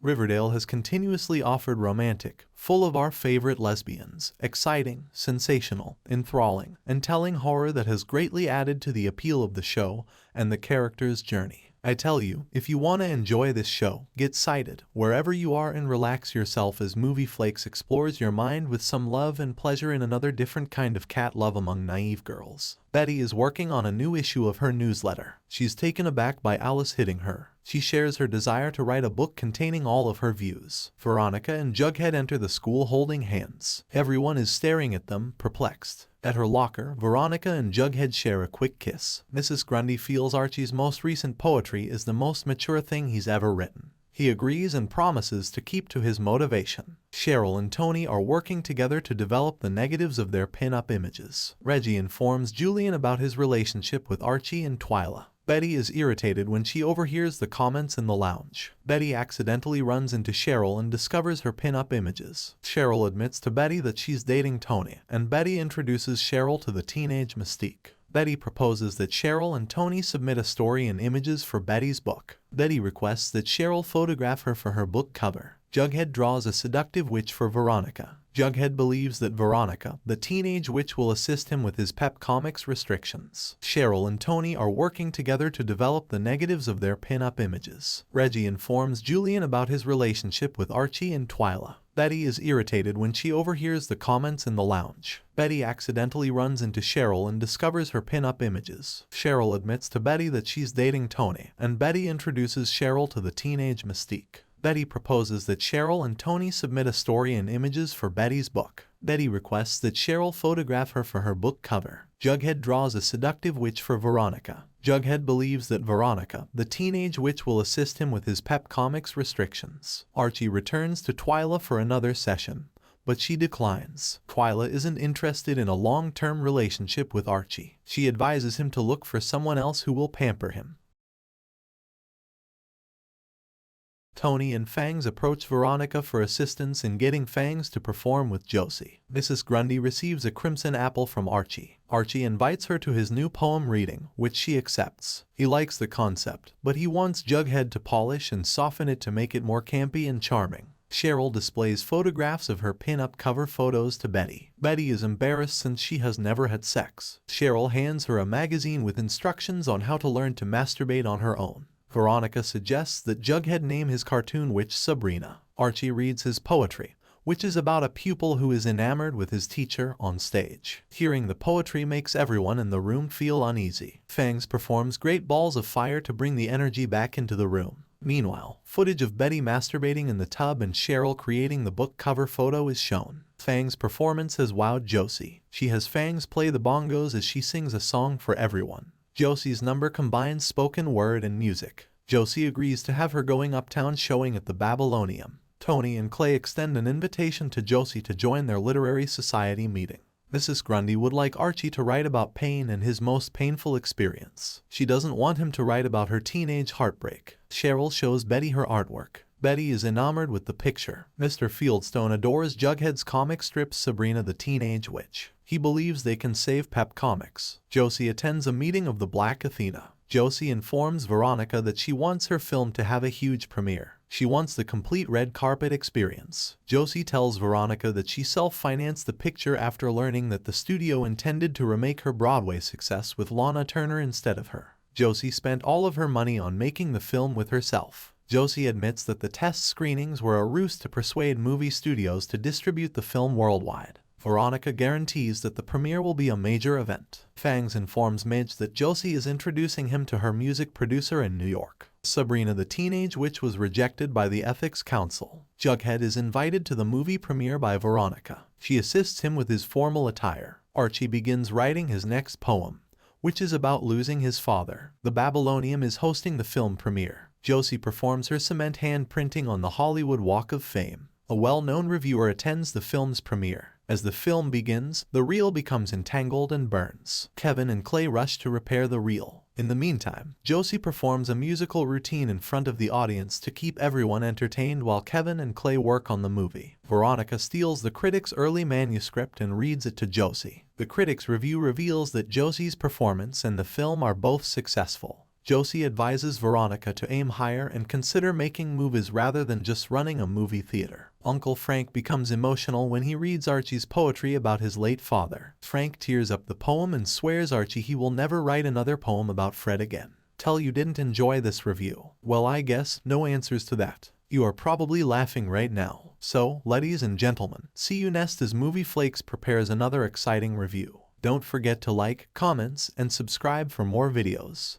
Riverdale has continuously offered romantic, full of our favorite lesbians, exciting, sensational, enthralling, and telling horror that has greatly added to the appeal of the show and the character's journey. I tell you, if you want to enjoy this show, get cited wherever you are and relax yourself as Movie Flakes explores your mind with some love and pleasure in another different kind of cat love among naive girls. Betty is working on a new issue of her newsletter. She's taken aback by Alice hitting her. She shares her desire to write a book containing all of her views. Veronica and Jughead enter the school holding hands. Everyone is staring at them, perplexed. At her locker, Veronica and Jughead share a quick kiss. Mrs. Grundy feels Archie's most recent poetry is the most mature thing he's ever written. He agrees and promises to keep to his motivation. Cheryl and Tony are working together to develop the negatives of their pin-up images. Reggie informs Julian about his relationship with Archie and Twyla. Betty is irritated when she overhears the comments in the lounge. Betty accidentally runs into Cheryl and discovers her pin-up images. Cheryl admits to Betty that she's dating Tony, and Betty introduces Cheryl to the teenage mystique. Betty proposes that Cheryl and Tony submit a story and images for Betty's book. Betty requests that Cheryl photograph her for her book cover. Jughead draws a seductive witch for Veronica. Jughead believes that Veronica, the teenage witch, will assist him with his pep comics restrictions. Cheryl and Tony are working together to develop the negatives of their pin-up images. Reggie informs Julian about his relationship with Archie and Twyla. Betty is irritated when she overhears the comments in the lounge. Betty accidentally runs into Cheryl and discovers her pin-up images. Cheryl admits to Betty that she's dating Tony, and Betty introduces Cheryl to the teenage mystique. Betty proposes that Cheryl and Tony submit a story and images for Betty's book. Betty requests that Cheryl photograph her for her book cover. Jughead draws a seductive witch for Veronica. Jughead believes that Veronica, the teenage witch, will assist him with his pep comics restrictions. Archie returns to Twyla for another session, but she declines. Twyla isn't interested in a long-term relationship with Archie. She advises him to look for someone else who will pamper him. Tony and Fangs approach Veronica for assistance in getting Fangs to perform with Josie. Mrs. Grundy receives a crimson apple from Archie. Archie invites her to his new poem reading, which she accepts. He likes the concept, but he wants Jughead to polish and soften it to make it more campy and charming. Cheryl displays photographs of her pin-up cover photos to Betty. Betty is embarrassed since she has never had sex. Cheryl hands her a magazine with instructions on how to learn to masturbate on her own. Veronica suggests that Jughead name his cartoon witch Sabrina. Archie reads his poetry, which is about a pupil who is enamored with his teacher on stage. Hearing the poetry makes everyone in the room feel uneasy. Fangs performs great balls of fire to bring the energy back into the room. Meanwhile, footage of Betty masturbating in the tub and Cheryl creating the book cover photo is shown. Fangs' performance has wowed Josie. She has Fangs play the bongos as she sings a song for everyone. Josie's number combines spoken word and music. Josie agrees to have her going uptown showing at the Babylonium. Tony and Clay extend an invitation to Josie to join their literary society meeting. Mrs. Grundy would like Archie to write about pain and his most painful experience. She doesn't want him to write about her teenage heartbreak. Cheryl shows Betty her artwork. Betty is enamored with the picture. Mr. Fieldstone adores Jughead's comic strip Sabrina the Teenage Witch. He believes they can save Pep Comics. Josie attends a meeting of the Black Athena. Josie informs Veronica that she wants her film to have a huge premiere. She wants the complete red carpet experience. Josie tells Veronica that she self-financed the picture after learning that the studio intended to remake her Broadway success with Lana Turner instead of her. Josie spent all of her money on making the film with herself. Josie admits that the test screenings were a ruse to persuade movie studios to distribute the film worldwide. Veronica guarantees that the premiere will be a major event. Fangs informs Midge that Josie is introducing him to her music producer in New York. Sabrina the Teenage Witch was rejected by the Ethics Council. Jughead is invited to the movie premiere by Veronica. She assists him with his formal attire. Archie begins writing his next poem, which is about losing his father. The Babylonium is hosting the film premiere. Josie performs her cement hand printing on the Hollywood Walk of Fame. A well-known reviewer attends the film's premiere. As the film begins, the reel becomes entangled and burns. Kevin and Clay rush to repair the reel. In the meantime, Josie performs a musical routine in front of the audience to keep everyone entertained while Kevin and Clay work on the movie. Veronica steals the critic's early manuscript and reads it to Josie. The critic's review reveals that Josie's performance and the film are both successful. Josie advises Veronica to aim higher and consider making movies rather than just running a movie theater. Uncle Frank becomes emotional when he reads Archie's poetry about his late father. Frank tears up the poem and swears Archie he will never write another poem about Fred again. Tell you didn't enjoy this review. Well, I guess no answers to that. You are probably laughing right now. So, ladies and gentlemen, see you next as Movie Flakes prepares another exciting review. Don't forget to like, comments, and subscribe for more videos.